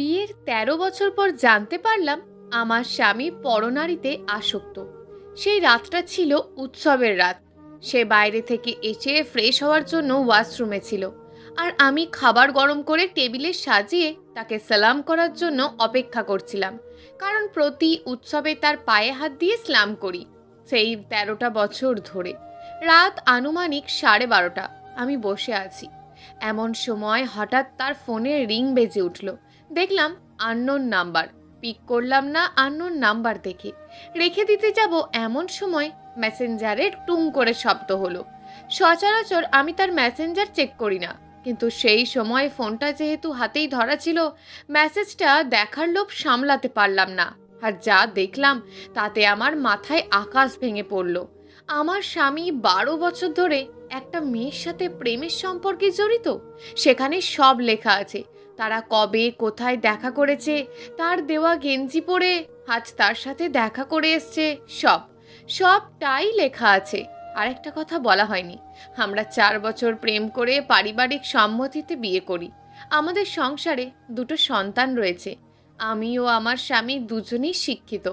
বিয়ের ১৩ বছর পর জানতে পারলাম আমার স্বামী পরনারীতে আসক্ত। সেই রাতটা ছিল উৎসবের রাত। সে বাইরে থেকে এসে ফ্রেশ হওয়ার জন্য ওয়াশরুমে ছিল, আর আমি খাবার গরম করে টেবিলে সাজিয়ে তাকে সালাম করার জন্য অপেক্ষা করছিলাম। কারণ প্রতি উৎসবে তার পায়ে হাত দিয়ে সালাম করি, সেই ১৩টা বছর ধরে। রাত আনুমানিক 12:30। আমি বসে আছি, এমন সময় হঠাৎ তার ফোনে রিং বেজে উঠল। দেখলাম আননোন নাম্বার। পিক করলাম না আননোন নাম্বার দেখে। রেখে দিতে যাব এমন সময় মেসেঞ্জারের টুং করে শব্দ হলো। সচরাচর আমি তার মেসেঞ্জার চেক করি না, কিন্তু সেই সময় ফোনটা যেহেতু হাতেই ধরা ছিল, মেসেজটা দেখার লোভ সামলাতে পারলাম না। আর যা দেখলাম তাতে আমার মাথায় আকাশ ভেঙে পড়ল। আমার স্বামী 12 বছর ধরে একটা মেয়ের সাথে প্রেমের সম্পর্কে জড়িত। সেখানে সব লেখা আছে, তারা কবে কোথায় দেখা করেছে, তার দেওয়া গেঞ্জি পরে আজ তার সাথে দেখা করে এসছে, সবটাই লেখা আছে। আর একটা কথা বলা হয়নি, আমরা 4 বছর প্রেম করে পারিবারিক সম্মতিতে বিয়ে করি। আমাদের সংসারে 2টো সন্তান রয়েছে। আমি ও আমার স্বামী দুজনেই শিক্ষিত।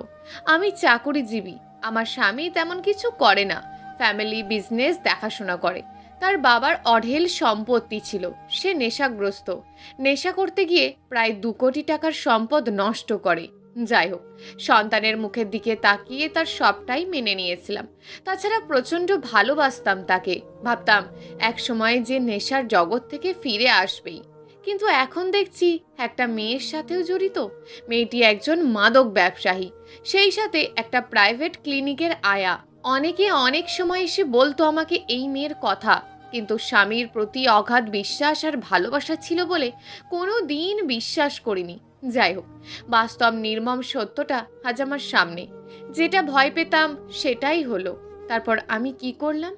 আমি চাকুরিজীবী, আমার স্বামী তেমন কিছু করে না, ফ্যামিলি বিজনেস দেখাশোনা করে। তার বাবার অঢেল সম্পত্তি ছিল, সে নেশাগ্রস্ত। নেশা করতে গিয়ে প্রায় 2 কোটি টাকার সম্পদ নষ্ট করে। যাই হোক, সন্তানের মুখের দিকে তাকিয়ে তার সবটাই মেনে নিয়েছিলাম। তাছাড়া প্রচণ্ড ভালোবাসতাম তাকে, ভাবতাম এক সময় যে নেশার জগৎ থেকে ফিরে আসবেই। কিন্তু এখন দেখছি একটা মেয়ের সাথেও জড়িত। মেয়েটি একজন মাদক ব্যবসায়ী, সেই সাথে একটা প্রাইভেট ক্লিনিকের আয়া। অনেকে অনেক সময় এসে বলতো আমাকে এই মেয়ের কথা, কিন্তু স্বামীর প্রতি অগাধ বিশ্বাস আর ভালোবাসা ছিল বলে কোনো দিন বিশ্বাস করিনি। যাই হোক, বাস্তব নির্মম সত্যটা আজ আমার সামনে। যেটা ভয় পেতাম সেটাই হলো। তারপর আমি কি করলাম?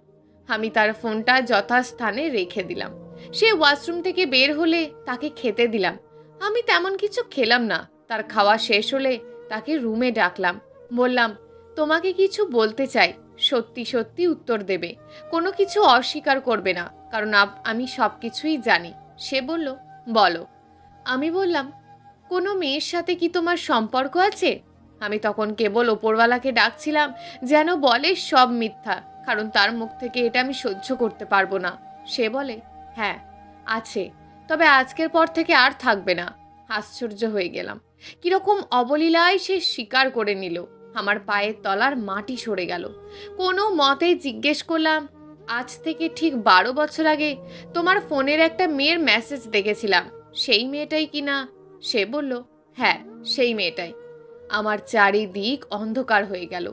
আমি তার ফোনটা যথাস্থানে রেখে দিলাম। সে ওয়াশরুম থেকে বের হলে তাকে খেতে দিলাম। আমি তেমন কিছু খেলাম না। তার খাওয়া শেষ হলে তাকে রুমে ডাকলাম। বললাম, তোমাকে কিছু বলতে চাই, সত্যি সত্যি উত্তর দেবে, কোনো কিছু অস্বীকার করবে না, কারণ আমি সব কিছুই জানি। সে বলল, বলো। আমি বললাম, কোনো মেয়ের সাথে কি তোমার সম্পর্ক আছে? আমি তখন কেবল ওপরওয়ালাকে ডাকছিলাম যেন বলে সব মিথ্যা, কারণ তার মুখ থেকে এটা আমি সহ্য করতে পারবো না। সে বলে, হ্যাঁ আছে, তবে আজকের পর থেকে আর থাকবে না। আশ্চর্য হয়ে গেলাম, কিরকম অবলীলায় সে স্বীকার করে নিল। আমার পায়ের তলার মাটি সরে গেল। কোনো মতে জিজ্ঞেস করলাম, আজ থেকে ঠিক 12 বছর আগে তোমার ফোনের একটা মেয়ের মেসেজ দেখেছিলাম, সেই মেয়েটাই কিনা? সে বলল, হ্যাঁ সেই মেয়েটাই। আমার চারিদিক অন্ধকার হয়ে গেল।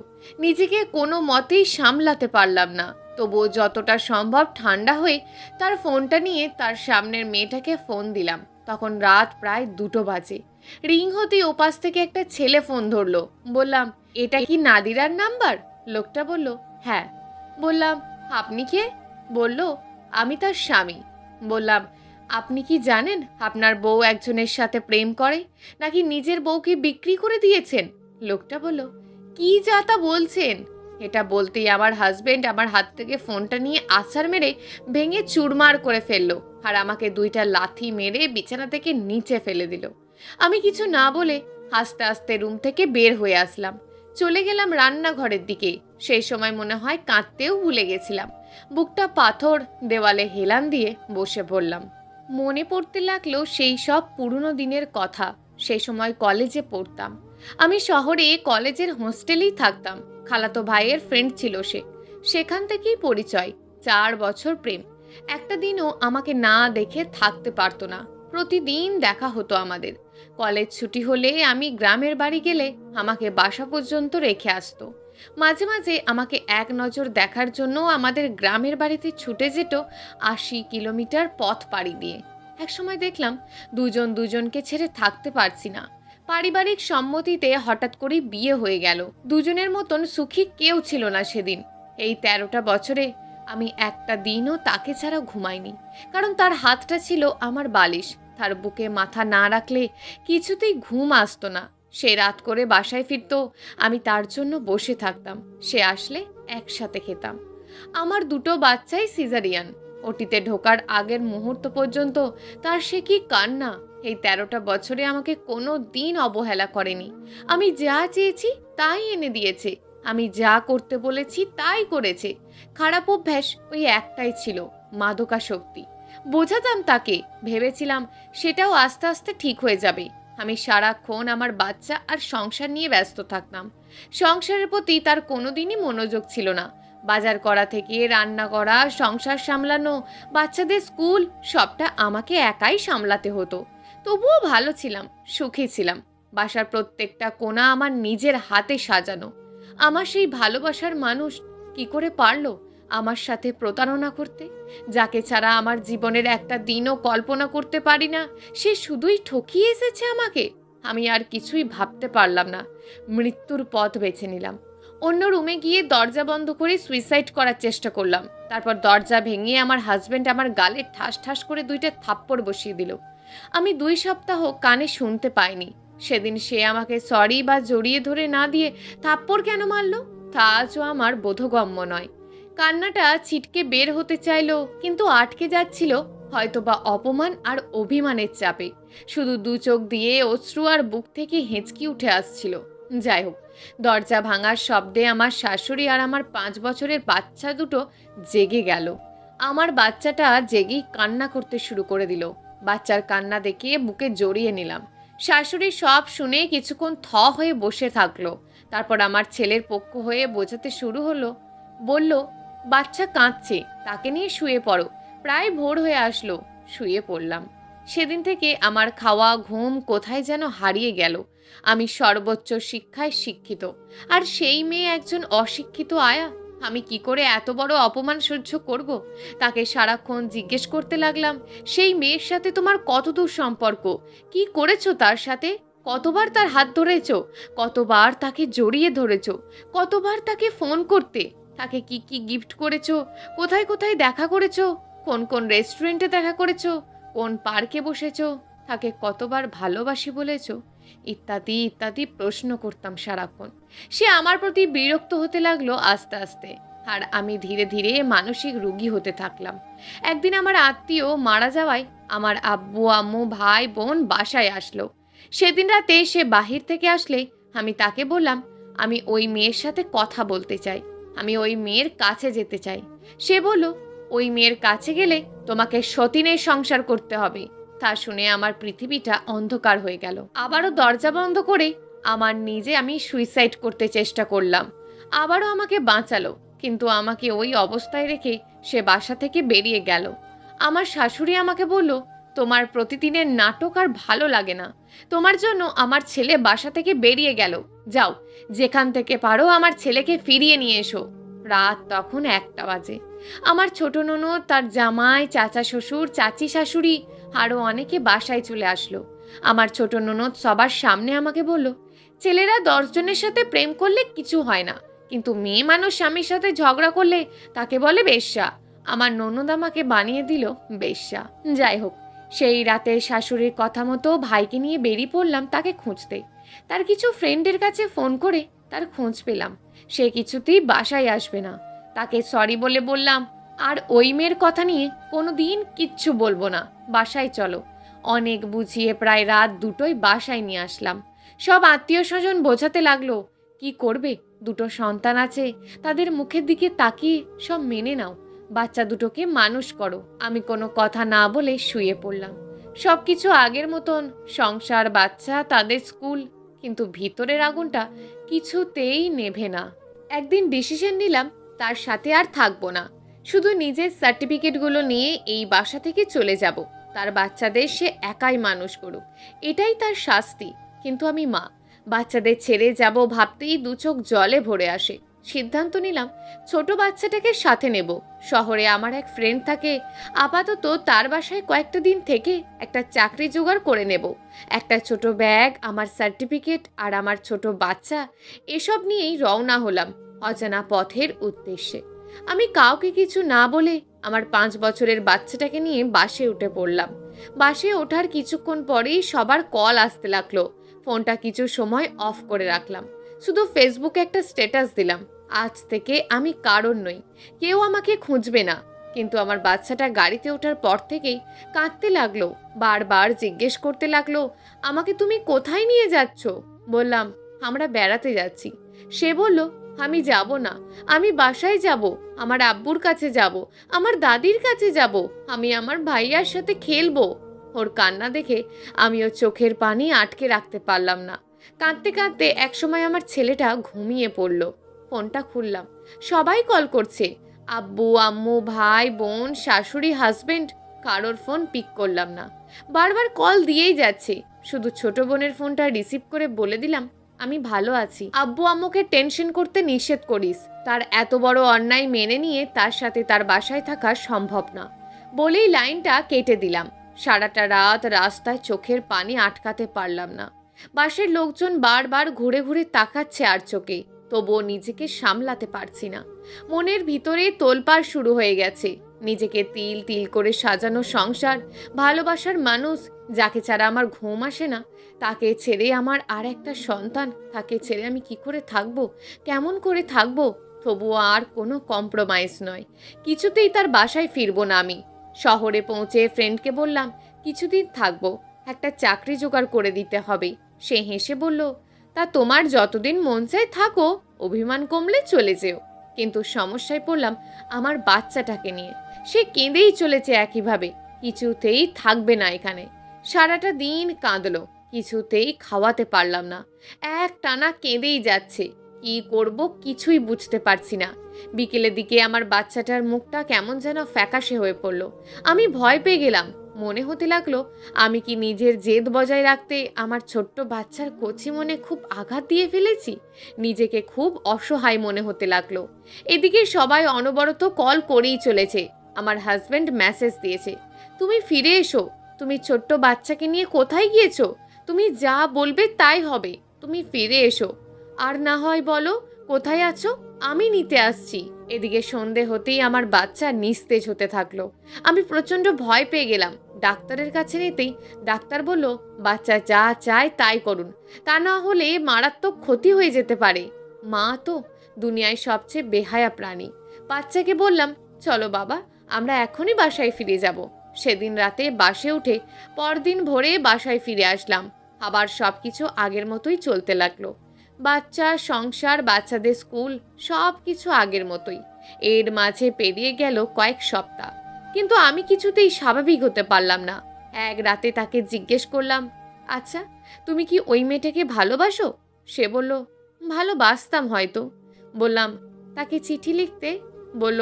নিজেকে কোনো মতেই সামলাতে পারলাম না। তবুও যতটা সম্ভব ঠান্ডা হয়ে তার ফোনটা নিয়ে তার সামনের মেয়েটাকে ফোন দিলাম। তখন রাত প্রায় 2টো বাজে। রিং হতেই ওপাশ থেকে একটা ছেলে ফোন ধরলো। বললাম, এটা কি নাদিরার নাম্বার? লোকটা বলল, হ্যাঁ। বললাম, আপনি কে? বলল, আমি তার স্বামী। বললাম, আপনি কি জানেন আপনার বউ একজনের সাথে প্রেম করে, নাকি নিজের বউকে বিক্রি করে দিয়েছেন? লোকটা বলল, কি যা তা বলছেন? এটা বলতেই আমার হাজবেন্ড আমার হাত থেকে ফোনটা নিয়ে আছাড় মেরে ভেঙে চুরমার করে ফেললো, আর আমাকে 2টা লাথি মেরে বিছানা থেকে নিচে ফেলে দিল। আমি কিছু না বলে আস্তে আস্তে রুম থেকে বের হয়ে আসলাম। চলে গেলাম রান্নাঘরের দিকে। সেই সময় মনে হয় কাঁদতেও ভুলে গেছিলাম। বুকটা পাথর, দেওয়ালে হেলান দিয়ে বসে পড়লাম। মনে পড়তে লাগলো সেই সব পুরনো দিনের কথা। সেই সময় কলেজে পড়তাম। আমি শহরে কলেজের হোস্টেলেই থাকতাম। খালাতো ভাইয়ের ফ্রেন্ড ছিল সে, সেখান থেকেই পরিচয়। 4 বছর প্রেম। একটা দিনও আমাকে না দেখে থাকতে পারতো না। প্রতিদিন দেখা হতো আমাদের। কলেজ ছুটি হলে আমি গ্রামের বাড়ি গেলে আমাকে বাসা পর্যন্ত রেখে আসতো। মাঝে মাঝে আমাকে এক নজর দেখার জন্য আমাদের গ্রামের বাড়িতে ছুটে যেত 80 কিলোমিটার পথ পাড়ি দিয়ে। একসময় দেখলাম দুজন দুজনকে ছেড়ে থাকতে পারছি না। পারিবারিক সম্মতিতে হঠাৎ করে বিয়ে হয়ে গেল। দুজনের মতন সুখী কেউ ছিল না সেদিন। এই 13টা বছরে আমি একটা দিনও তাকে ছাড়া ঘুমাইনি, কারণ তার হাতটা ছিল আমার বালিশ। তার বুকে মাথা না রাখলে কিছুতেই ঘুম আসতো না। সে রাত করে বাসায় ফিরতো, আমি তার জন্য বসে থাকতাম। সে আসলে একসাথে খেতাম। আমার 2টো বাচ্চাই সিজারিয়ান। ওটিতে ঢোকার আগের মুহূর্ত পর্যন্ত তার সে কি কান্না! এই 13টা বছরে আমাকে কোনো দিন অবহেলা করেনি। আমি যা চেয়েছি তাই এনে দিয়েছে। আমি যা করতে বলেছি তাই করেছে। খারাপ অভ্যাস ওই একটাই ছিল, মাদকাসক্তি। বোঝাতাম তাকে, ভেবেছিলাম সেটাও আস্তে আস্তে ঠিক হয়ে যাবে। আমি সারাক্ষণ আমার বাচ্চা আর সংসার নিয়ে ব্যস্ত থাকতাম। সংসারের প্রতি তার কোনোদিনই মনোযোগ ছিল না। বাজার করা থেকে রান্না করা, সংসার সামলানো, বাচ্চাদের স্কুল, সবটা আমাকে একাই সামলাতে হতো। তবুও ভালো ছিলাম, সুখী ছিলাম। বাসার প্রত্যেকটা কোণা আমার নিজের হাতে সাজানো। আমার সেই ভালোবাসার মানুষ কি করে পারলো আমার সাথে প্রতারণা করতে? যাকে ছাড়া আমার জীবনের একটা দিনও কল্পনা করতে পারি না, সে শুধুই ঠকিয়ে এসেছে আমাকে। আমি আর কিছুই ভাবতে পারলাম না। মৃত্যুর পথ বেছে নিলাম। অন্য রুমে গিয়ে দরজা বন্ধ করে সুইসাইড করার চেষ্টা করলাম। তারপর দরজা ভেঙে আমার হাজবেন্ড আমার গালে ঠাস ঠাস করে 2টা থাপ্পড় বসিয়ে দিল। আমি 2 সপ্তাহ কানে শুনতে পাইনি। সেদিন সে আমাকে সরি বা জড়িয়ে ধরে না দিয়ে থাপ্পড় কেন মারলো তা আজও আমার বোধগম্য নয়। কান্নাটা ছিটকে বের হতে চাইলো, কিন্তু আটকে যাচ্ছিল, হয়তোবা অপমান আর অভিমানের চাপে। শুধু 2 চোখ দিয়ে অশ্রু আর বুক থেকে হেঁচকি উঠে আসছিল। যাই হোক, দরজা ভাঙার শব্দে আমার শাশুড়ি আর আমার 5 বছরের বাচ্চা দুটো জেগে গেল। আমার বাচ্চাটা জেগেই কান্না করতে শুরু করে দিল। বাচ্চার কান্না দেখে বুকে জড়িয়ে নিলাম। শাশুড়ি সব শুনে কিছুক্ষণ হয়ে বসে থাকলো। তারপর আমার ছেলের পক্ষ হয়ে বোঝাতে শুরু হলো। বলল, বাচ্চা কাঁদছে, তাকে নিয়ে শুয়ে পড়ো। প্রায় ভোর হয়ে আসলো, শুয়ে পড়লাম। সেদিন থেকে আমার খাওয়া ঘুম কোথায় যেন হারিয়ে গেল। আমি সর্বোচ্চ শিক্ষায় শিক্ষিত, আর সেই মেয়ে একজন অশিক্ষিত আয়া। আমি কি করে এত বড় অপমান সহ্য করব? তাকে সারাক্ষণ জিজ্ঞেস করতে লাগলাম, সেই মেয়ের সাথে তোমার কতদূর সম্পর্ক? কি করেছো তার সাথে? কতবার তার হাত ধরেছ? কতবার তাকে জড়িয়ে ধরেছ? কতবার তাকে ফোন করতে? তাকে কি কি গিফট করেছো? কোথায় কোথায় দেখা করেছো? কোন কোন রেস্টুরেন্টে দেখা করেছো? কোন পার্কে বসেছো? তাকে কতবার ভালোবাসি বলেছো? ইত্যাদি ইত্যাদি প্রশ্ন করতাম সারাক্ষণ। সে আমার প্রতি বিরক্ত হতে লাগলো আস্তে আস্তে, আর আমি ধীরে ধীরে মানসিক রোগী হতে থাকলাম। একদিন আমার আত্মীয় মারা যাওয়ায় আমার আব্বু আম্মু ভাই বোন বাসায় আসলো। সেদিন রাতে সে বাহির থেকে আসলে আমি তাকে বললাম, আমি ওই মেয়ের সাথে কথা বলতে চাই, আমি ওই মেয়ের কাছে যেতে চাই। সে বলল, ওই মেয়ের কাছে গেলে তোমাকে সতীনের সংসার করতে হবে। তা শুনে আমার পৃথিবীটা অন্ধকার হয়ে গেল। আবারও দরজা বন্ধ করে আমি সুইসাইড করতে চেষ্টা করলাম। আবারও আমাকে বাঁচালো, কিন্তু আমাকে ওই অবস্থায় রেখে সে বাসা থেকে বেরিয়ে গেল। আমার শাশুড়ি আমাকে বলল, তোমার প্রতিদিনের নাটক আর ভালো লাগে না। তোমার জন্য আমার ছেলে বাসা থেকে বেরিয়ে গেল। যাও, যেখান থেকে পারো আমার ছেলেকে ফিরিয়ে নিয়ে এসো। রাত তখন 1টা বাজে। আমার ছোট ননদ, তার জামাই, চাচা শ্বশুর, চাচি শাশুড়ি আরও অনেকে বাসায় চলে আসলো। আমার ছোট ননদ সবার সামনে আমাকে বলল, ছেলেরা 10 জনের সাথে প্রেম করলে কিছু হয় না, কিন্তু মেয়ে মানুষ স্বামীর সাথে ঝগড়া করলে তাকে বলে বেশ্যা। আমার ননদ আমাকে বানিয়ে দিল বেশ্যা। যাই হোক, সেই রাতে শাশুড়ির কথা মতো ভাইকে নিয়ে বেরিয়ে পড়লাম তাকে খুঁজতে। তার কিছু ফ্রেন্ডের কাছে ফোন করে তার খোঁজ পেলাম। সে কিছুতেই বাসায় আসবে না। তাকে সরি বলে বললাম, আর ওই মেয়ের কথা নিয়ে কোনো দিন কিচ্ছু বলবো না, বাসায় চলো। অনেক বুঝিয়ে প্রায় রাত 2টোয় বাসায় নিয়ে আসলাম। সব আত্মীয় স্বজন বোঝাতে লাগলো, কি করবে, 2টো সন্তান আছে, তাদের মুখের দিকে তাকিয়ে সব মেনে নাও, বাচ্চা দুটোকে মানুষ করো। আমি কোনো কথা না বলে শুয়ে পড়লাম। সব কিছু আগের মতন, সংসার, বাচ্চা, তাদের স্কুল, কিন্তু ভিতরের আগুনটা কিছুতেই নেভে না। একদিন ডিসিশন নিলাম, তার সাথে আর থাকবো না। শুধু নিজের সার্টিফিকেটগুলো নিয়ে এই বাসা থেকে চলে যাব। তার বাচ্চাদের সে একাই মানুষ করুক, এটাই তার শাস্তি। কিন্তু আমি মা, বাচ্চাদের ছেড়ে যাব ভাবতেই 2 চোখ জলে ভরে আসে। সিদ্ধান্ত নিলাম, ছোট বাচ্চাটাকে সাথে নেব। শহরে আমার এক ফ্রেন্ড থাকে, আপাতত তার বাসায় কয়েকটা দিন থেকে একটা চাকরি জোগাড় করে নেব। একটা ছোট ব্যাগ, আমার সার্টিফিকেট আর আমার ছোট বাচ্চা, এসব নিয়েই রওনা হলাম অজানা পথের উদ্দেশ্যে। আমি কাউকে কিছু না বলে আমার 5 বছরের বাচ্চাটাকে নিয়ে বাসে উঠে পড়লাম। বাসে ওঠার কিছুক্ষণ পরেই সবার কল আসতে লাগলো। ফোনটা কিছু সময় অফ করে রাখলাম। শুধু ফেসবুকে একটা স্ট্যাটাস দিলাম, আজ থেকে আমি কারণ নই, কেউ আমাকে খুঁজবে না, কিন্তু আমার বাচ্চাটা গাড়িতে ওঠার পর থেকেই কাঁদতে লাগলো, বারবার জিজ্ঞেস করতে লাগলো, আমাকে তুমি কোথায় নিয়ে যাচ্ছ? বললাম, আমরা বেড়াতে যাচ্ছি। সে বলল, আমি যাব না, আমি বাসায় যাব, আমার আব্বুর কাছে যাব, আমার দাদির কাছে যাব, আমি আমার ভাইয়ার সাথে খেলবো। ওর কান্না দেখে আমিও চোখের পানি আটকে রাখতে পারলাম না। কাঁদতে কাঁদতে একসময় আমার ছেলেটা ঘুমিয়ে পড়ল। ফোনটা খুললাম, সবাই কল করছে, আব্বু, আম্মু, ভাই, বোন, শাশুড়ি, হাজবেন্ড। কারোর ফোন পিক করলাম না, বারবার কল দিয়েই যাচ্ছে। শুধু ছোট বোনের ফোনটা রিসিভ করে বলে দিলাম, আমি ভালো আছি, আব্বু আম্মুকে টেনশন করতে নিষেধ করিস, তার এত বড় অন্যায় মেনে নিয়ে তার সাথে তার বাসায় থাকা সম্ভব না। বলেই লাইনটা কেটে দিলাম। সারাটা রাত রাস্তায় চোখের পানি আটকাতে পারলাম না। বাসের লোকজন বারবার ঘুরে ঘুরে তাকাচ্ছে আর চোখে, তবুও নিজেকে সামলাতে পারছি না। মনের ভিতরে তোলপাড় শুরু হয়ে গেছে। নিজেকে তিল তিল করে সাজানো সংসার, ভালোবাসার মানুষ যাকে ছাড়া আমার ঘুম আসে না, তাকে ছেড়ে আমার আর একটা সন্তান, তাকে ছেড়ে আমি কি করে থাকবো, কেমন করে থাকবো? তবুও আর কোনো কম্প্রোমাইজ নয়। কিছুতেই তার বাসায় ফিরবো না আমি। শহরে পৌঁছে ফ্রেন্ডকে বললাম, কিছুদিন থাকবো, একটা চাকরি জোগাড় করে দিতে হবে। সে হেসে বলল, তা তোমার যতদিন মন চায় থাকো, অভিমান কমলে চলে যেও। কিন্তু সমস্যায় পড়লাম আমার বাচ্চাটাকে নিয়ে। সে কেঁদেই চলেছে একইভাবে, কিছুতেই থাকবে না এখানে। সারাটা দিন কাঁদলো, কিছুতেই খাওয়াতে পারলাম না, এক টানা কেঁদেই যাচ্ছে। কি করব কিছুই বুঝতে পারছি না। বিকেলের দিকে আমার বাচ্চাটার মুখটা কেমন যেন ফ্যাকাশে হয়ে পড়ল। আমি ভয় পেয়ে গেলাম। মনে হতে লাগলো, আমি কি নিজের জেদ বজায় রাখতে আমার ছোট্ট বাচ্চার কচি মনে খুব আঘাত দিয়ে ফেলেছি? নিজেকে খুব অসহায় মনে হতে লাগলো। এদিকে সবাই অনবরত কল করেই চলেছে। আমার হাজব্যান্ড মেসেজ দিয়েছে, তুমি ফিরে এসো, তুমি ছোট্ট বাচ্চাকে নিয়ে কোথায় গিয়েছো? তুমি যা বলবে তাই হবে, তুমি ফিরে এসো। আর না হয় বলো কোথায় আছো, আমি নিতে আসছি। এদিকে সন্ধে হতেই আমার বাচ্চা নিস্তেজ হতে থাকলো। আমি প্রচণ্ড ভয় পেয়ে গেলাম। ডাক্তারের কাছে নিতেই ডাক্তার বলল, বাচ্চা যা চায় তাই করুন, তা না হলে মারাত্মক ক্ষতি হয়ে যেতে পারে। মা তো দুনিয়ায় সবচেয়ে বেহায়া প্রাণী। বাচ্চাকে বললাম, চলো বাবা, আমরা এখনই বাসায় ফিরে যাব। সেদিন রাতে বাসে উঠে পরদিন ভোরে বাসায় ফিরে আসলাম। আবার সব কিছু আগের মতোই চলতে লাগলো। বাচ্চা, সংসার, বাচ্চাদের স্কুল, সব কিছু আগের মতোই। এর মাঝে পেরিয়ে গেল কয়েক সপ্তাহ, কিন্তু আমি কিছুতেই স্বাভাবিক হতে পারলাম না। এক রাতে তাকে জিজ্ঞেস করলাম, আচ্ছা তুমি কি ওই মেয়েটাকে ভালোবাসো? সে বলল, ভালোবাসতাম হয়তো। বললাম, তাকে চিঠি লিখতে? বলল,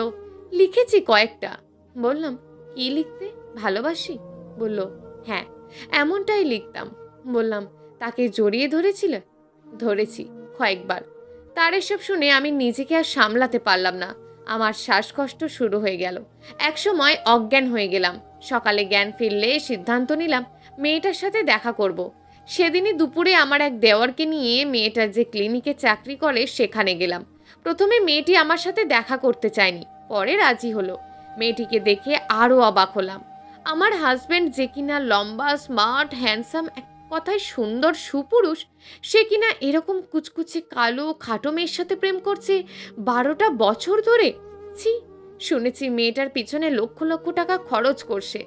লিখেছি কয়েকটা। বললাম, কি লিখতে? ভালোবাসি? বলল, হ্যাঁ, এমনটাই লিখতাম। বললাম, তাকে জড়িয়ে ধরেছিলে? ধরেছি, কয়েকবার। তার এসব শুনে আমি নিজেকে আর সামলাতে পারলাম না। আমার শ্বাসকষ্ট শুরু হয়ে গেল। একসময় অজ্ঞান হয়ে গেলাম। সকালে জ্ঞান ফিরলে সিদ্ধান্ত নিলাম মেয়েটার সাথে দেখা করব। সেদিনই দুপুরে আমার এক দেওয়ারকে নিয়ে মেয়েটার যে ক্লিনিকে চাকরি করে সেখানে গেলাম। প্রথমে মেয়েটি আমার সাথে দেখা করতে চায়নি, পরে রাজি হলো। মেয়েটিকে দেখে আরও অবাক হলাম। আমার হাজবেন্ড যে কিনা লম্বা, স্মার্ট, হ্যান্ডসাম, এক কথায় সুন্দর সুপুরুষ, সে কিনা এরকম কুচকুচে কালো খাটো মেয়ের সাথে প্রেম করছে 12টা বছর ধরে। ছি! শুনেছি মেয়েটার পিছনে লক্ষ লক্ষ টাকা খরচ করছে।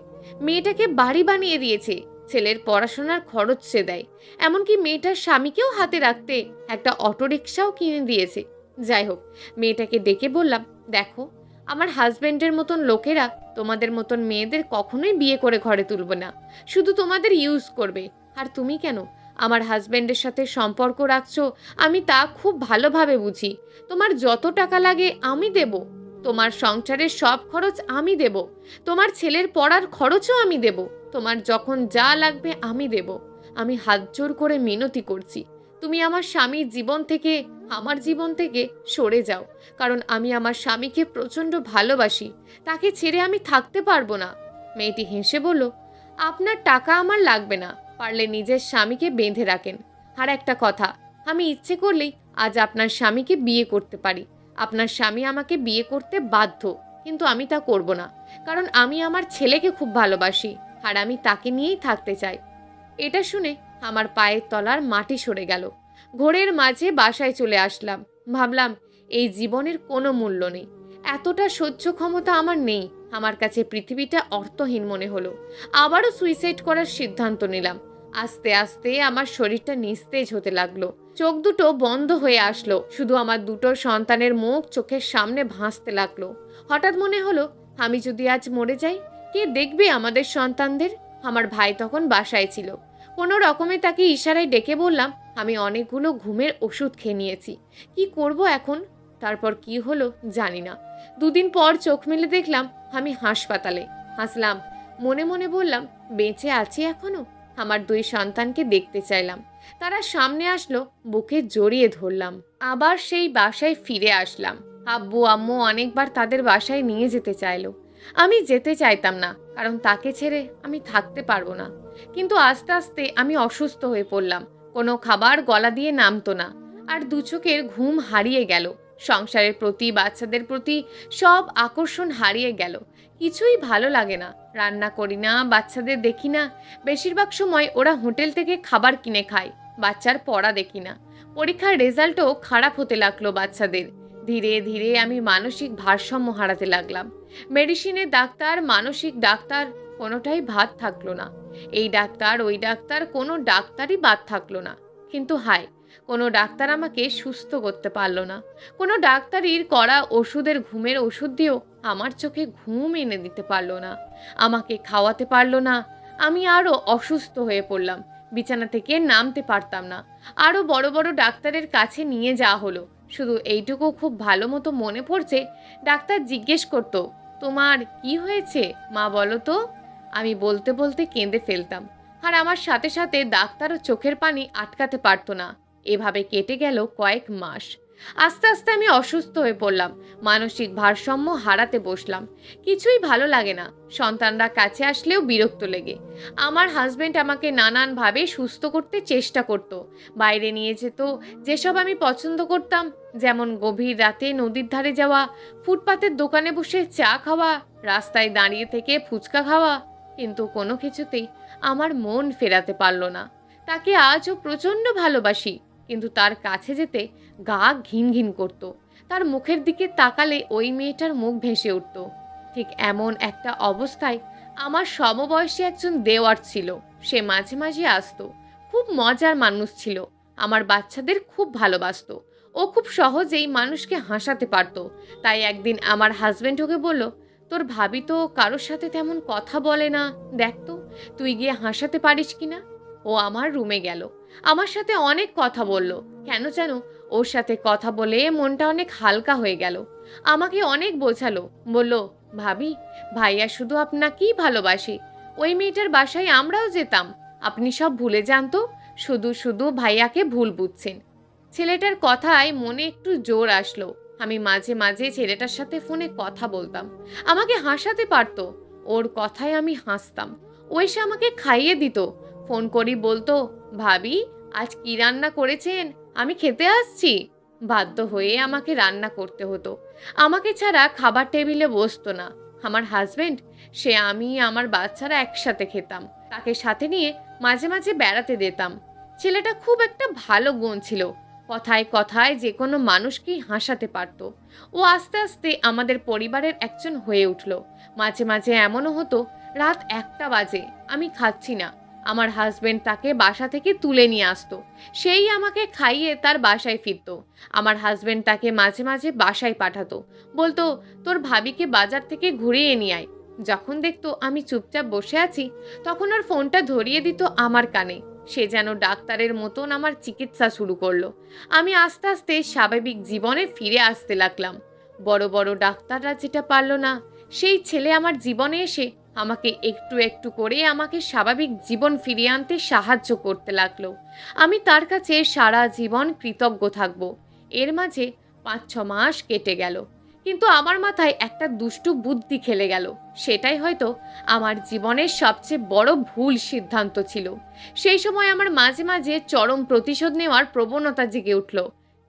মেয়েটাকে বাড়ি বানিয়ে দিয়েছে, ছেলের পড়াশোনার খরচ সে দেয়, এমনকি মেয়েটার স্বামীকেও হাতে রাখতে একটা অটোরিকশাও কিনে দিয়েছে। যাই হোক, মেয়েটাকে ডেকে বললাম, দেখো, আমার হাজবেন্ডের মতন লোকেরা তোমাদের মতন মেয়েদের কখনোই বিয়ে করে ঘরে তুলবে না, শুধু তোমাদের ইউজ করবে। আর তুমি কেন আমার হাজবেন্ডের সাথে সম্পর্ক রাখছো আমি তা খুব ভালোভাবে বুঝি। তোমার যত টাকা লাগে আমি দেব, তোমার সংসারের সব খরচ আমি দেব, তোমার ছেলের পড়ার খরচও আমি দেব, তোমার যখন যা লাগবে আমি দেব। আমি হাত জোর করে মিনতি করছি, তুমি আমার স্বামীর জীবন থেকে, আমার জীবন থেকে সরে যাও, কারণ আমি আমার স্বামীকে প্রচণ্ড ভালোবাসি, তাকে ছেড়ে আমি থাকতে পারবো না। মেয়েটি হেসে বলল, আপনার টাকা আমার লাগবে না, পারলে নিজের স্বামীকে বেঁধে রাখেন। আর একটা কথা, আমি ইচ্ছে করলেই আজ আপনার স্বামীকে বিয়ে করতে পারি, আপনার স্বামী আমাকে বিয়ে করতে বাধ্য, কিন্তু আমি তা করব না, কারণ আমি আমার ছেলেকে খুব ভালোবাসি আর আমি তাকে নিয়েই থাকতে চাই। এটা শুনে আমার পায়ের তলার মাটি সরে গেল। ঘোরের মাঝে বাসায় চলে আসলাম। ভাবলাম, এই জীবনের কোনো মূল্য নেই, এতটা সহ্য ক্ষমতা আমার নেই। আমার কাছে পৃথিবীটা অর্থহীন মনে হলো। আবারও সুইসাইড করার সিদ্ধান্ত নিলাম। আস্তে আস্তে আমার শরীরটা নিস্তেজ হতে লাগলো। চোখ দুটো বন্ধ হয়ে আসলো। শুধু আমার দুটো সন্তানের মুখ চোখের সামনে ভাসতে লাগলো। হঠাৎ মনে হলো, আমি যদি আজ মরে যাই, কে দেখবে আমাদের সন্তানদের? আমার ভাই তখন বাসায় ছিল। কোনো রকমে তাকে ইশারায় ডেকে বললাম, আমি অনেকগুলো ঘুমের ওষুধ খেয়ে নিয়েছি, কি করব এখন? তারপর কি হলো জানি না। দুদিন পর চোখ মেলে দেখলাম আমি হাসপাতালে। হাসলাম, মনে মনে বললাম, বেঁচে আছি এখনো। আমার দুই সন্তানকে দেখতে চাইলাম। তারা সামনে আসলো, বুকে জড়িয়ে ধরলাম। আবার সেই বাসায় ফিরে আসলাম। আব্বু আম্মু অনেকবার তাদের বাসায় নিয়ে যেতে চাইলো। আমি যেতে চাইতাম না, কারণ তাকে ছেড়ে আমি থাকতে পারবো না। কিন্তু আস্তে আস্তে আমি অসুস্থ হয়ে পড়লাম। কোনো খাবার গলা দিয়ে নামতো না। আর দু চোখের ঘুম হারিয়ে গেল। সংসারের প্রতি, বাচ্চাদের প্রতি সব আকর্ষণ হারিয়ে গেল। কিছুই ভালো লাগে না। রান্না করি না, বাচ্চাদের দেখি না। বেশিরভাগ সময় ওরা হোটেল থেকে খাবার কিনে খায়। বাচ্চার পড়া দেখি না। পরীক্ষার রেজাল্টও খারাপ হতে লাগলো বাচ্চাদের। ধীরে ধীরে আমি মানসিক ভারসাম্য হারাতে লাগলাম। মেডিসিনের ডাক্তার, মানসিক ডাক্তার, কোনোটাই ভাত থাকলো না। এই ডাক্তার ওই ডাক্তার, কোনো ডাক্তারই বাদ থাকলো না। কিন্তু হায়, কোনো ডাক্তার আমাকে সুস্থ করতে পারলো না। কোনো ডাক্তারির করা ওষুধের ঘুমের ওষুধ দিয়েও আমার চোখে ঘুম এনে দিতে পারলো না। আমাকে খাওয়াতে পারলো না। আমি আরও অসুস্থ হয়ে পড়লাম। বিছানা থেকে নামতে পারতাম না। আরও বড় বড় ডাক্তারের কাছে নিয়ে যাওয়া হলো। শুধু এইটুকু খুব ভালো মতো মনে পড়ছে, ডাক্তার জিজ্ঞেস করতো, তোমার কি হয়েছে মা, বলো তো? আমি বলতে বলতে কেঁদে ফেলতাম। আর আমার সাথে সাথে ডাক্তারও চোখের পানি আটকাতে পারতো না। এভাবে কেটে গেল কয়েক মাস। আস্তে আস্তে আমি অসুস্থ হয়ে পড়লাম। মানসিক ভারসাম্য হারাতে বসলাম। কিছুই ভালো লাগে না। সন্তানরা কাছে আসলেও বিরক্ত লেগে। আমার হাজবেন্ড আমাকে নানানভাবে সুস্থ করতে চেষ্টা করত। বাইরে নিয়ে যেত, যেসব আমি পছন্দ করতাম, যেমন গভীর রাতে নদীর ধারে যাওয়া, ফুটপাতের দোকানে বসে চা খাওয়া, রাস্তায় দাঁড়িয়ে থেকে ফুচকা খাওয়া। কিন্তু কোনো কিছুতেই আমার মন ফেরাতে পারল না। তাকে আজও প্রচণ্ড ভালোবাসি, কিন্তু তার কাছে যেতে গা ঘিন ঘিন করত। তার মুখের দিকে তাকালে ওই মেয়েটার মুখ ভেসে উঠত। ঠিক এমন একটা অবস্থায় আমার সমবয়সী একজন দেওয়ার ছিল। সে মাঝে মাঝে আসতো। খুব মজার মানুষ ছিল। আমার বাচ্চাদের খুব ভালোবাসতো। ও খুব সহজেই মানুষকে হাসাতে পারতো। তাই একদিন আমার হাজবেন্ড ওকে বলল, তোর ভাবি তো কারোর সাথে তেমন কথা বলে না, দেখ তো তুই গিয়ে হাসাতে পারিস কিনা। ও আমার রুমে গেল। আমার সাথে অনেক কথা বলল। কেন যেন ওর সাথে কথা বলে মনটা অনেক হালকা হয়ে গেল। আমাকে অনেক বোঝালো। বলল, ভাবি, ভাইয়া শুধু আপনাকেই ভালোবাসে। ওই মেয়েটার বাসায় আমরাও যেতাম। আপনি সব ভুলে যান তো। শুধু শুধু ভাইয়াকে ভুল বুঝছেন। ছেলেটার কথায় মনে একটু জোর আসলো। আমি মাঝে মাঝে ছেলেটার সাথে ফোনে কথা বলতাম। আমাকে হাসাতে পারতো। ওর কথায় আমি হাসতাম। ও এসে আমাকে খাইয়ে দিত। ফোন করি বলতো, ভাবি, আজ কি রান্না করেছেন, আমি খেতে আসছি। বাধ্য হয়ে আমাকে রান্না করতে হতো। আমাকে ছাড়া খাবার টেবিলে বসতো না। আমার হাজবেন্ড, সে, আমি, আমার বাচ্চারা একসাথে খেতাম। তাকে সাথে নিয়ে মাঝে মাঝে বেড়াতে যেতাম। ছেলেটা খুব একটা ভালো গুণ ছিল। কথায় কথায় যে কোনো মানুষকেই হাসাতে পারত। ও আস্তে আস্তে আমাদের পরিবারের একজন হয়ে উঠল। মাঝে মাঝে এমনও হতো, রাত 1টা বাজে, আমি খাচ্ছি না। আমার হাজবেন্ড তাকে বাসা থেকে তুলে নিয়ে আসতো। সেই আমাকে খাইয়ে তার বাসায় ফিরতো। আমার হাজবেন্ড তাকে মাঝে মাঝে বাসায় পাঠাতো। বলতো, তোর ভাবিকে বাজার থেকে ঘুরিয়ে নিয়ে আয়। যখন দেখতো আমি চুপচাপ বসে আছি, তখন ওর ফোনটা ধরিয়ে দিত আমার কানে। সে যেন ডাক্তারের মতন আমার চিকিৎসা শুরু করলো। আমি আস্তে আস্তে স্বাভাবিক জীবনে ফিরে আসতে লাগলাম। বড় বড় ডাক্তাররা যেটা পারল না, সেই ছেলে আমার জীবনে এসে আমাকে একটু একটু করে আমাকে স্বাভাবিক জীবন ফিরিয়ে আনতে সাহায্য করতে লাগলো। আমি তার কাছে সারা জীবন কৃতজ্ঞ থাকব। এর মাঝে 5-6 মাস কেটে গেল। কিন্তু আমার মাথায় একটা দুষ্টু বুদ্ধি খেলে গেল। সেটাই হয়তো আমার জীবনের সবচেয়ে বড় ভুল সিদ্ধান্ত ছিল। সেই সময় আমার মাঝে মাঝে চরম প্রতিশোধ নেওয়ার প্রবণতা জেগে উঠল।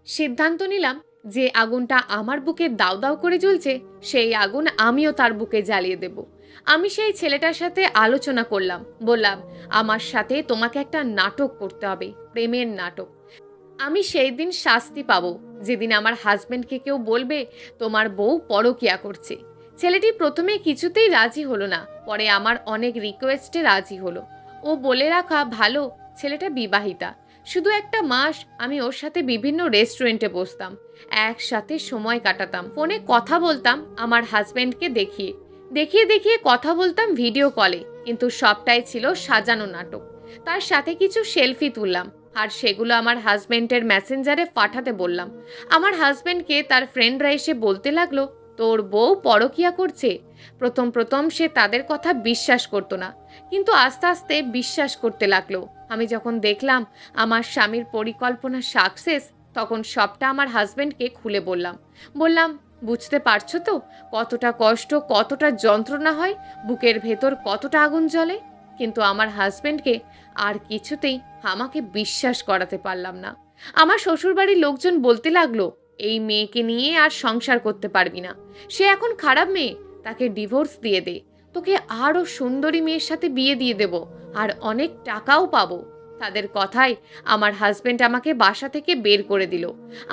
সিদ্ধান্ত নিলাম, যে আগুনটা আমার বুকে দাউ দাউ করে জ্বলছে, সেই আগুন আমিও তার বুকে জ্বালিয়ে দেব। আমি সেই ছেলেটার সাথে আলোচনা করলাম। বললাম, আমার সাথে তোমাকে একটা নাটক করতে হবে, প্রেমের নাটক। আমি সেই দিন শাস্তি পাবো যেদিন আমার হাজবেন্ডকে কেউ বলবে তোমার বউ পরকিয়া করছে। ছেলেটি প্রথমে কিছুতেই রাজি হলো না, পরে আমার অনেক রিকোয়েস্টে রাজি হলো। ও বলে রাখা ভালো, ছেলেটা বিবাহিতা। শুধু একটা মাস আমি ওর সাথে বিভিন্ন রেস্টুরেন্টে বসতাম, একসাথে সময় কাটাতাম, ফোনে কথা বলতাম আমার হাজবেন্ডকে দেখিয়ে দেখিয়ে দেখিয়ে কথা বলতাম ভিডিও কলে, কিন্তু সবটাই ছিল সাজানো নাটক। তার সাথে কিছু সেলফি তুললাম, আর সেগুলো আমার হাজবেন্ডের মেসেঞ্জারে পাঠাতে বললাম। আমার হাজবেন্ডকে তার ফ্রেন্ডরা এসে বলতে লাগলো, তোর বউ পরকিয়া করছে। প্রথম প্রথম সে তাদের কথা বিশ্বাস করতো না, কিন্তু আস্তে আস্তে বিশ্বাস করতে লাগলো। আমি যখন দেখলাম আমার স্বামীর পরিকল্পনা সাকসেস, তখন সবটা আমার হাজবেন্ডকে খুলে বললাম। বললাম, বুঝতে পারছো তো কতটা কষ্ট, কতটা যন্ত্রণা হয়, বুকের ভেতর কতটা আগুন জ্বলে। কিন্তু আমার হাজবেন্ডকে আর কিছুতেই আমাকে বিশ্বাস করাতে পারলাম না। আমার শ্বশুরবাড়ির লোকজন বলতে লাগলো, এই মেয়েকে নিয়ে আর সংসার করতে পারবি না, সে এখন খারাপ মেয়ে, তাকে ডিভোর্স দিয়ে দে, তোকে আরও সুন্দরী মেয়ের সাথে বিয়ে দিয়ে দেব, আর অনেক টাকাও পাবো। তাদের কথায় আমার হাজবেন্ড আমাকে বাসা থেকে বের করে দিল।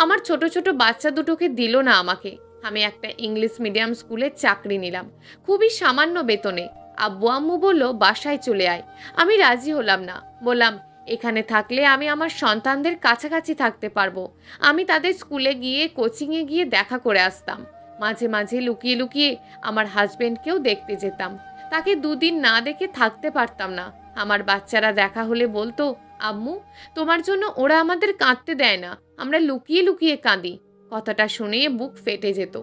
আমার ছোট ছোট বাচ্চা দুটোকে দিল না আমাকে। আমি একটা ইংলিশ মিডিয়াম স্কুলে চাকরি নিলাম, খুবই সামান্য বেতনে। আব্বু আম্মু বলল, বাসায় চলে আয়। আমি রাজি হলাম না, বললাম এখানে থাকলে আমি আমার সন্তানদের কাছাকাছি থাকতে পারবো। আমি তাদের স্কুলে গিয়ে, কোচিংয়ে গিয়ে দেখা করে আসতাম। মাঝে মাঝে লুকিয়ে লুকিয়ে আমার হাজবেন্ডকেও দেখতে যেতাম। তাকে দুদিন না দেখে থাকতে পারতাম না। আমার বাচ্চারা দেখা হলে বলতো, আম্মু তোমার জন্য ওরা আমাদের কাঁদতে দেয় না, আমরা লুকিয়ে লুকিয়ে কাঁদি। কথাটা শুনে বুক ফেটে যেত।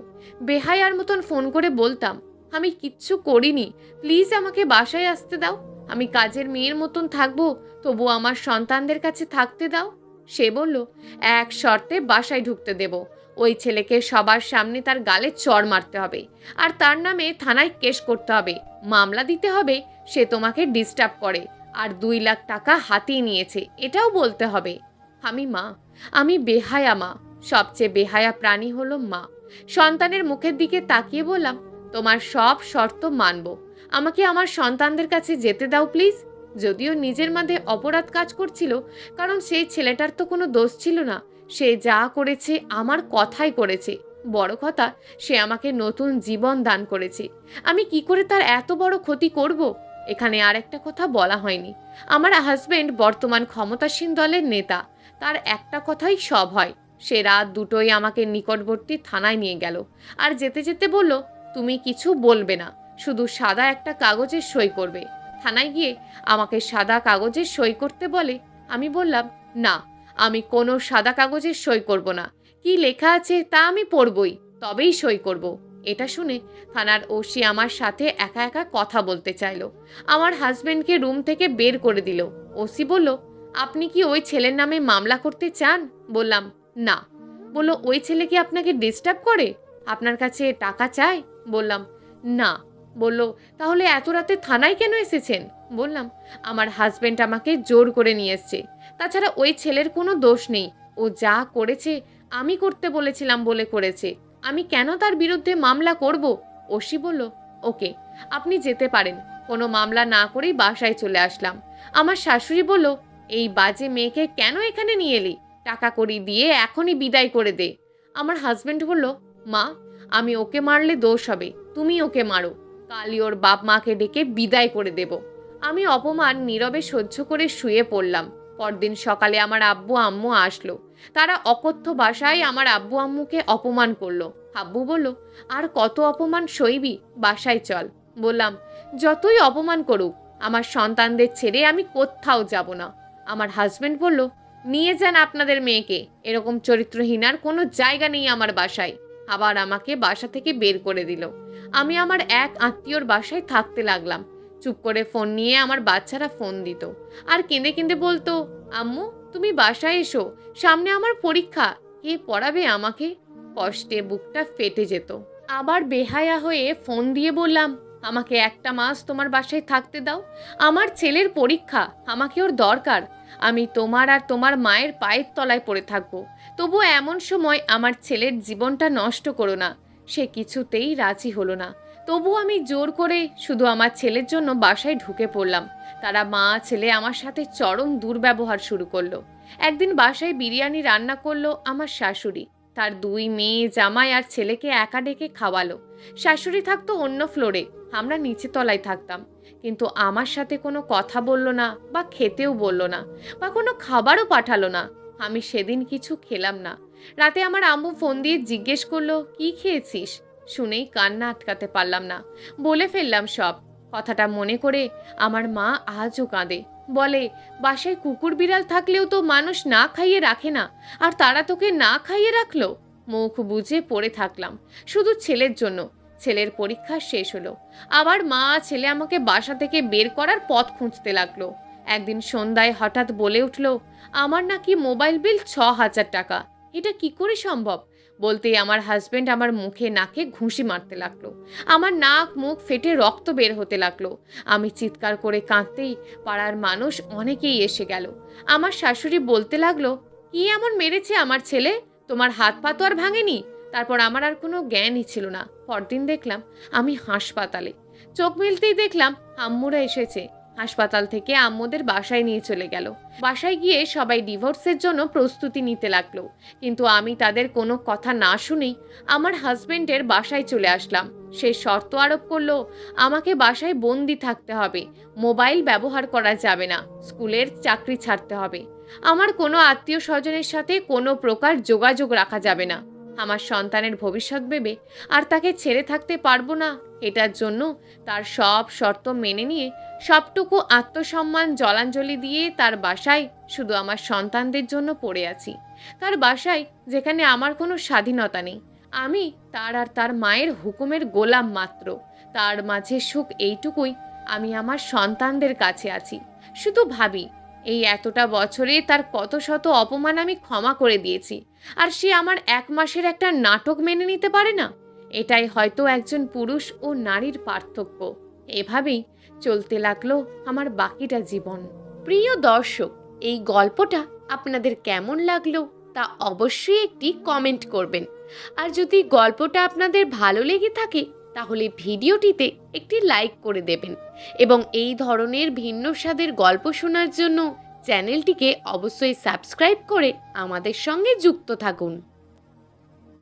বেহায়ার মতন ফোন করে বলতাম, আমি কিচ্ছু করিনি, প্লিজ আমাকে বাসায় আসতে দাও, আমি কাজের মেয়ের মতন থাকবো, তবু আমার সন্তানদের কাছে থাকতে দাও। সে বলল, এক শর্তে বাসায় ঢুকতে দেব, ওই ছেলেকে সবার সামনে তার গালে চড় মারতে হবে, আর তার নামে থানায় কেস করতে হবে, মামলা দিতে হবে সে তোমাকে ডিস্টার্ব করে, আর 2 লাখ টাকা হাতিয়ে নিয়েছে এটাও বলতে হবে। আমি মা, আমি বেহায়া মা, সবচেয়ে বেহায়া প্রাণী হলো মা। সন্তানের মুখের দিকে তাকিয়ে বললাম, তোমার সব শর্ত মানব, আমাকে আমার সন্তানদের কাছে যেতে দাও প্লিজ। যদিও নিজের মধ্যে অপরাধ কাজ করছিল, কারণ সেই ছেলেটার তো কোনো দোষ ছিল না, সে যা করেছে আমার কথাই করেছে। বড় কথা, সে আমাকে নতুন জীবন দান করেছে, আমি কি করে তার এত বড় ক্ষতি করব? এখানে আর একটা কথা বলা হয়নি, আমার হাজবেন্ড বর্তমান ক্ষমতাসীন দলের নেতা, তার একটা কথাই সব হয়। সে রাত 2টোয় আমাকে নিকটবর্তী থানায় নিয়ে গেল, আর যেতে যেতে বলল, তুমি কিছু বলবে না, শুধু সাদা একটা কাগজে সই করবে। থানায় গিয়ে আমাকে সাদা কাগজে সই করতে বলে। আমি বললাম, না, আমি কোনো সাদা কাগজে সই করব না, কি লেখা আছে তা আমি পড়বই, তবেই সই করব। এটা শুনে থানার ওসি আমার সাথে একা একা কথা বলতে চাইলো। আমার হাজবেন্ডকে রুম থেকে বের করে দিল। ওসি বলল, আপনি কি ওই ছেলের নামে মামলা করতে চান? বললাম, না। বলল, ওই ছেলে কি আপনাকে ডিস্টার্ব করে, আপনার কাছে টাকা চায়? বললাম, না। বলল, তাহলে এত রাতে থানায় কেন এসেছেন? বললাম, আমার হাজবেন্ড আমাকে জোর করে নিয়ে এসছে, তাছাড়া ওই ছেলের কোনো দোষ নেই, ও যা করেছে আমি করতে বলেছিলাম বলে করেছে, আমি কেন তার বিরুদ্ধে মামলা করব? ওসি বলল, ওকে, আপনি যেতে পারেন। কোনো মামলা না করেই বাসায় চলে আসলাম। আমার শাশুড়ি বলল, এই বাজে মেয়েকে কেন এখানে নিয়ে এলি, টাকা কড়ি দিয়ে এখনই বিদায় করে দে। আমার হাজবেন্ড বলল, মা, আমি ওকে মারলে দোষ হবে, তুমি ওকে মারো, কালই ওর বাপ মাকে ডেকে বিদায় করে দেব। আমি অপমান নীরবে সহ্য করে শুয়ে পড়লাম। পরদিন সকালে আমার আব্বু আম্মু আসলো। তারা অকথ্য ভাষায় আমার আব্বু আম্মুকে অপমান করলো। আব্বু বলল, আর কত অপমান সইবি, বাসায় চল। বললাম, যতই অপমান করুক, আমার সন্তানদের ছেড়ে আমি কোথাও যাব না। আমার হাজবেন্ড বলল, নিয়ে যান আপনাদের মেয়েকে, এরকম চরিত্রহীনার কোনো জায়গা নেই আমার বাসায়। আবার আমাকে বাসা থেকে বের করে দিল। আমি আমার এক আত্মীয়র বাসায় থাকতে লাগলাম। চুপ করে ফোন নিয়ে আমার বাচ্চারা ফোন দিত, আর কেঁদে কেঁদে বলতো, আম্মু তুমি বাসায় এসো, সামনে আমার পরীক্ষা, কে পড়াবে আমাকে? কষ্টে বুকটা ফেটে যেত। আবার বেহায়া হয়ে ফোন দিয়ে বললাম, আমাকে একটা মাস তোমার বাসায় থাকতে দাও, আমার ছেলের পরীক্ষা, আমাকে ওর দরকার, আমি তোমার আর তোমার মায়ের পায়ের তলায় পড়ে থাকবো, তবু এমন সময় আমার ছেলের জীবনটা নষ্ট করো না। সে কিছুতেই রাজি হলো না। তবু আমি জোর করে শুধু আমার ছেলের জন্য বাসায় ঢুকে পড়লাম। তারা মা ছেলে আমার সাথে চরম দুর্ব্যবহার শুরু করলো। একদিন বাসায় বিরিয়ানি রান্না করলো আমার শাশুড়ি। তার 2 মেয়ে, জামাই আর ছেলেকে একা ডেকে খাওয়ালো। শাশুড়ি থাকতো অন্য ফ্লোরে, আমরা নিচে তলায় থাকতাম। কিন্তু আমার সাথে কোনো কথা বলল না, বা খেতেও বলল না, বা কোনো খাবারও পাঠালো না। আমি সেদিন কিছু খেলাম না। রাতে আমার আম্মু ফোন দিয়ে জিজ্ঞেস করলো, কি খেয়েছিস? শুনেই কান্না আটকাতে পারলাম না, বলে ফেললাম সব। কথাটা মনে করে আমার মা আজও কাঁদে। বলে, বাসায় কুকুর বিড়াল থাকলেও তো মানুষ না খাইয়ে রাখে না, আর তারা তোকে না খাইয়ে রাখলো। মুখ বুজে পড়ে থাকলাম, শুধু ছেলের জন্য। ছেলের পরীক্ষা শেষ হলো, আবার মা ছেলে আমাকে বাসা থেকে বের করার পথ খুঁজতে লাগলো। একদিন সন্ধ্যায় হঠাৎ বলে উঠলো, আমার নাকি মোবাইল বিল 6,000 টাকা। এটা কি করে সম্ভব? বলতেই আমার হাজবেন্ড আমার মুখে নাকে ঘুষি মারতে লাগলো। আমার নাক মুখ ফেটে রক্ত বের হতে লাগলো। আমি চিৎকার করে কাঁদতেই পাড়ার মানুষ অনেকেই এসে গেল। আমার শাশুড়ি বলতে লাগলো, কি এমন মেরেছে আমার ছেলে? তোমার হাত পা তো আর ভাঙেনি? তারপর আমার আর কোনো জ্ঞানই ছিল না। পরদিন দেখলাম আমি হাসপাতালে। চোখ মেলতেই দেখলাম আম্মুরা এসেছে। হাসপাতাল থেকে আম্মুদের বাসায় নিয়ে চলে গেল। বাসায় গিয়ে সবাই ডিভোর্সের জন্য প্রস্তুতি নিতে লাগলো। কিন্তু আমি তাদের কোনো কথা না শুনেই আমার হাজবেন্ডের বাসায় চলে আসলাম। সে শর্ত আরোপ করলো, আমাকে বাসায় বন্দি থাকতে হবে, মোবাইল ব্যবহার করা যাবে না, স্কুলের চাকরি ছাড়তে হবে, আমার কোনো আত্মীয় স্বজনের সাথে কোনো প্রকার যোগাযোগ রাখা যাবে না, আমার সন্তানের ভবিষ্যৎ ভেবে আর তাকে ছেড়ে থাকতে পারবো না। এটার জন্য তার সব শর্ত মেনে নিয়ে সবটুকু আত্মসম্মান জলাঞ্জলি দিয়ে তার বাসায় শুধু আমার সন্তানদের জন্য পড়ে আছি। তার বাসায় যেখানে আমার কোনো স্বাধীনতা নেই। আমি তার আর তার মায়ের হুকুমের গোলাম মাত্র। তার মাঝে সুখ এইটুকুই, আমি আমার সন্তানদের কাছে আছি। শুধু ভাবি, এই এতটা বছরে তার কত শত অপমান আমি ক্ষমা করে দিয়েছি, আর সে আমার 1 মাসের একটা নাটক মেনে নিতে পারে না। এটাই হয়তো একজন পুরুষ ও নারীর পার্থক্য। এভাবেই চলতে লাগলো আমার বাকিটা জীবন। প্রিয় দর্শক, এই গল্পটা আপনাদের কেমন লাগলো তা অবশ্যই একটি কমেন্ট করবেন। আর যদি গল্পটা আপনাদের ভালো লেগে থাকে তাহলে ভিডিওটিতে একটি লাইক করে দেবেন, এবং এই ধরনের ভিন্ন স্বাদের গল্প শোনার জন্য চ্যানেলটিকে অবশ্যই সাবস্ক্রাইব করে আমাদের সঙ্গে যুক্ত থাকুন।